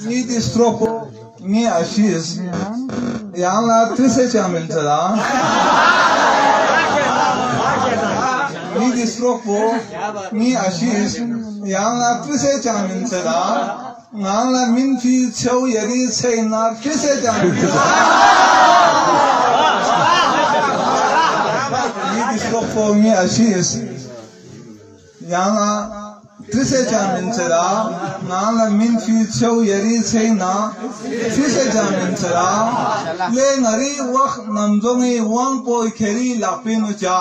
ni di stropo ni ashis yang la trise chamil chala ni di stropo ni ashis yang la trise chamil chala ngang la min fi chau yari chai na trise chamil chala ni di stropo ni ashis yang la trise chamil chala ngang la min fi chau yari chai na trise chamil chala le ngari wak namjongi wang poi kheri lapinu cha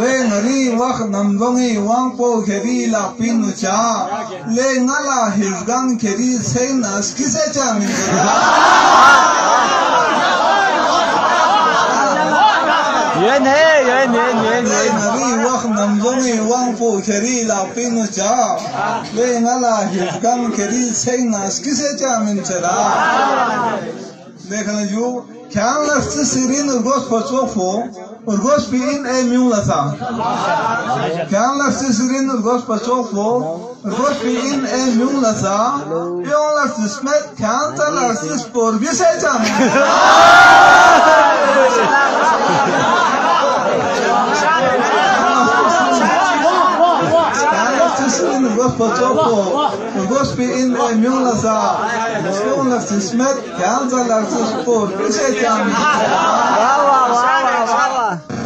le ngari wak namjongi wang poi kheri lapinu cha le ngala hirgan kheri chai na skise chamil chala ngari wak namjongi wang poi kheri lapinu cha le ngala hirgan kheri chai na skise chamil chala देखना जो क्या लफ्ज़ सिरीन उर्गोस पचोफो उर्गोस भी इन ए म्यूं लसा क्या लफ्ज़ सिरीन उर्गोस पचोफो उर्गोस भी इन ए म्यूं लसा यों लफ्ज़ स्मेट क्या लफ्ज़ स्पोर भी से जाम Urgos pachoko, urgos pi in emion lasa, stone lafti smet, kyanza lafti sport, pise kyami.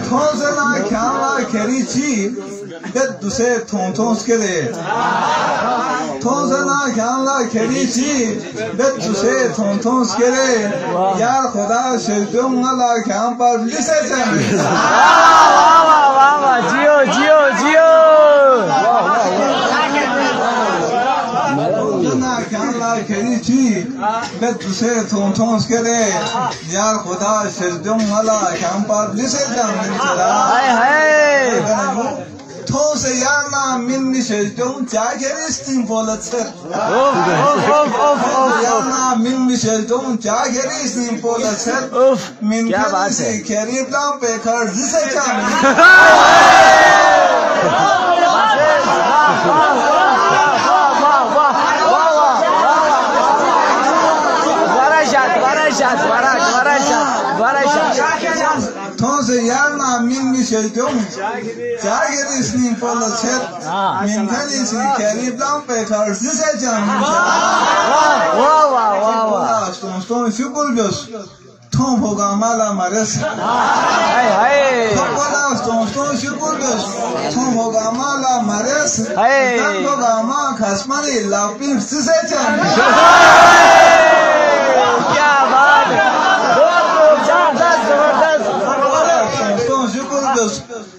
Thonsena kyama kerichi, bet duse thons kere. Thonsena kyama kerichi, bet duse thons kere. Yar khoda shedum ngala kyam par lise kyami. Jiyo. Kerichi, bet duse thons kere, yar khoda shedum ngala kyam par lise kyami. Those yarna minni shedum jageris tim polatser. Yarna minni shedum jageris tim polatser. Min se keri plan pe kar dise kyami. Those yarna minni shedum jageris tim polatser. Min se keri plan pe kar dise kyami. Stone figurbios. Tom Hogamala Mares. Stone figurbios. Tom Hogamala Mares. Dan Hogama Kasmani Lapin dise kyami.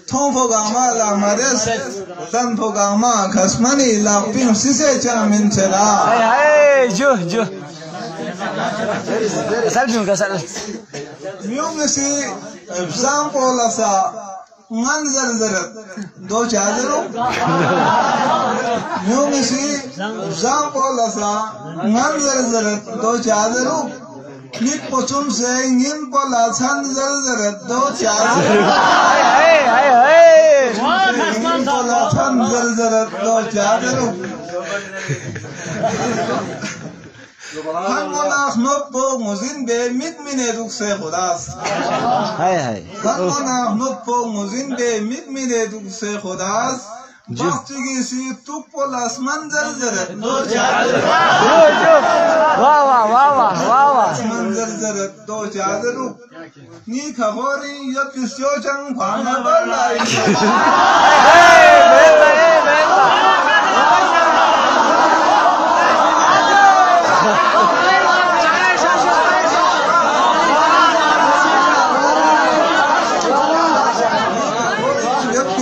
Tom Hogama la Mares, Dan Hogama Kasmani Lapin dise kyami chala. Jo. Kasal. Myungsi example lasa ngan zar do chadero. Myungsi example lasa ngan zar do chadero. Nit pochum se ngin pola chan zar do chadero. Ngin pola chan zar do chadero. Hangonach noppo muzin be mit mine dukse khudas. Hangonach noppo muzin be mit mine dukse khudas. Bastigi si tuppo lasman zar do chadar. Wow. Zar do chadar. Ni khabori ya kisyo chang khana balai.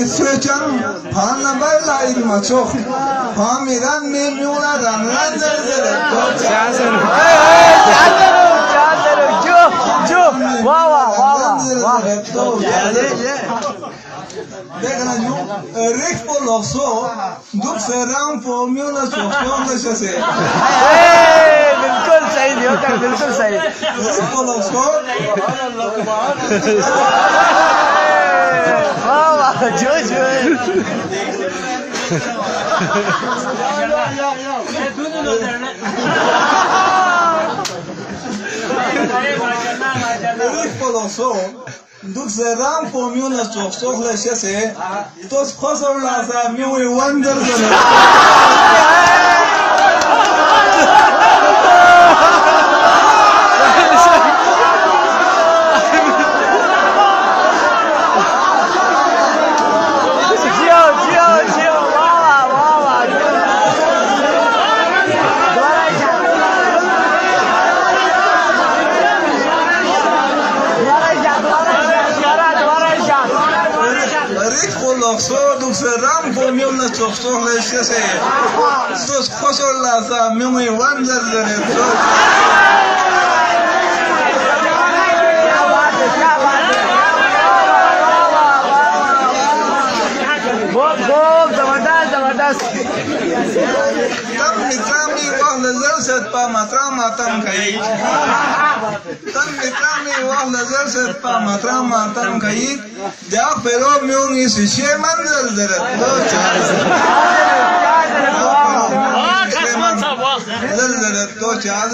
Swechang, Panabay Light Macho, Pamiran Mimula, and Lanzar. Rick full of so, looks around for Mulas of Congress. बिल्कुल सही Rick full of so. Wow, Jojo. Poloso, duk zeram pomion la chok la shese, tos khosor la sa miwi wonder zone. So duk seram pomion la chok la shese, tos khosor la sa miwi wonder zone. Tam mitrami wah nazar set pa matra matam khai. Tam mitrami wah nazar set pa matra matam khai. Ja pero myung is she manzar zarat do char. Zarat do char.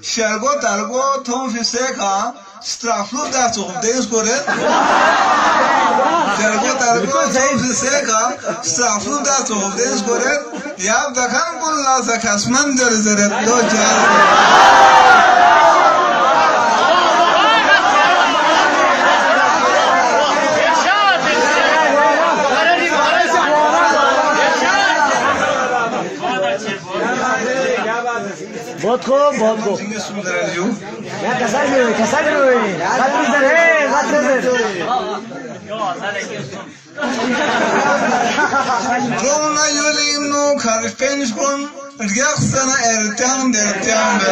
Shargo targo thom fiseka straflu da chok deus koret. Shargo targo thom fiseka straflu da chok deus koret. Yab dakhan kulla sa khasman zarat do char. बहुत खूब सुंदर है जो यार कैसा है बात इधर है बात इधर Rona yulim no karfens kon reaksana ertan dertan be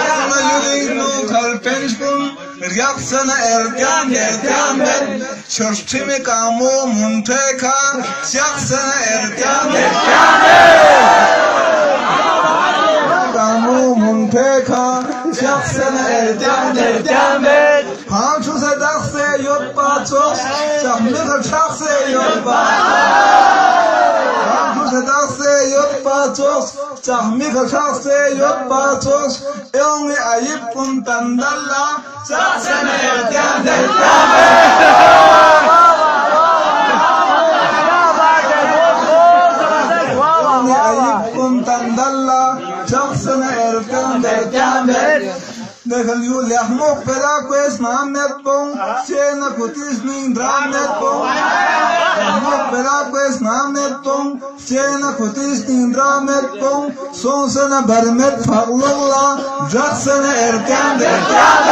Rona yulim no karfens kon reaksana ertan dertan be Chorstime kamo munteka siaksana ertan dertan be Kamo munteka siaksana ertan dertan be Hanchu se dakse yot patos, samlika chakse yot patos. Hanchu se dakse yot patos, samlika chakse yot patos. Yongi ayip kuntandalla, chakse na ertan dertan be. Yongi ayip kuntandalla, chakse na ertan dertan be. Dekhal yu lahmo pera quest namet pong chena kutis ning dramet pong lahmo pera quest namet pong chena kutis ning dramet pong sonsana barmet faglola jatsana erkan derkan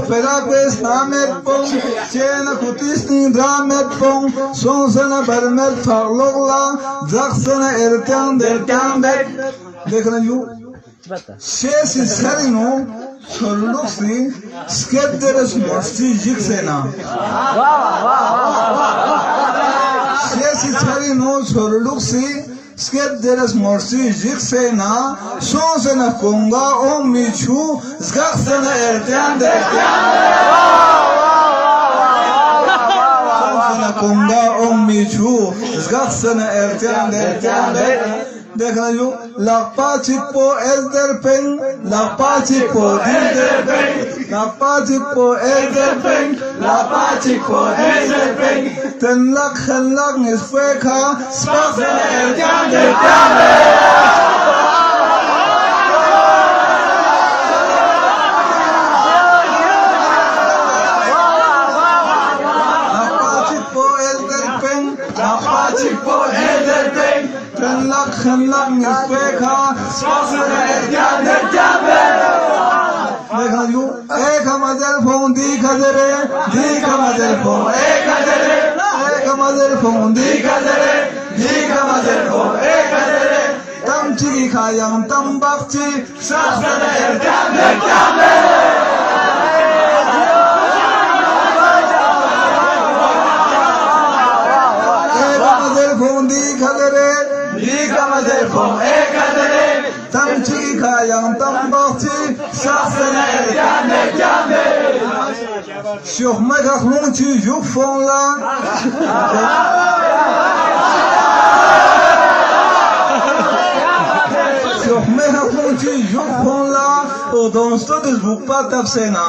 Peraques namet pong, chena kutis ning dramet pong, sonsana barmet farlogla, jaksana ertan dertan bek. Dekhna yu, shesi sarino, chorluksi, skedderes mosti jiksena. Shesi sarino, chorluksi, skedderes mosti jiksena, sonsana konga omichu, skaksana ertan dertan. Konga omichu, skaksana ertan dertan. Dekhna yu, lakpa chipo ezder peng, lakpa chipo dilder peng, lakpa chipo ezder peng, lakpa chipo ezder peng. Ten lak khenlak nisfeka, skaksana ertan dertan. Khenlak nisfeka, skaksana ertan dertan. Dekha yu, ek mazel phone dikha dere, dikha mazel phone ek dere, ek mazel phone dikha dere, dikha mazel phone ek dere. Tamchi khayam tambakchi, skaksana ertan dertan. Ek mazel phone dikha dere, dikha mazel phone ek dere. tam chi kayang tam bakti saksana erkane Sur magaron tu juk fond là Sur magaron tu juk fond là O dans sto des buk patap sena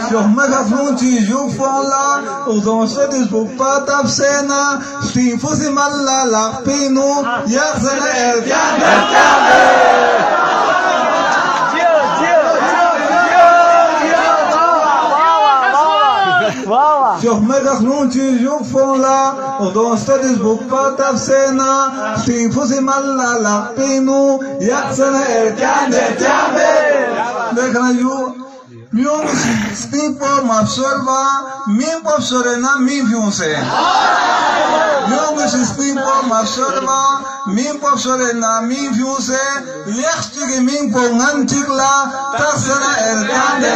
Sur magaron tu juk fond là O dans sto des buk patap sena Stin fusi malla la pinu yaksana erkane Sur magaron tu juk fond là O dans sto des buk patap sena Stin fusi malla la pinu yaksana erkane Dekana yu Yung stipo mapsolva min popsorena min fiunse Yung stipo mapsolva min popsorena min fiunse Yextige min pongantikla taksana erkane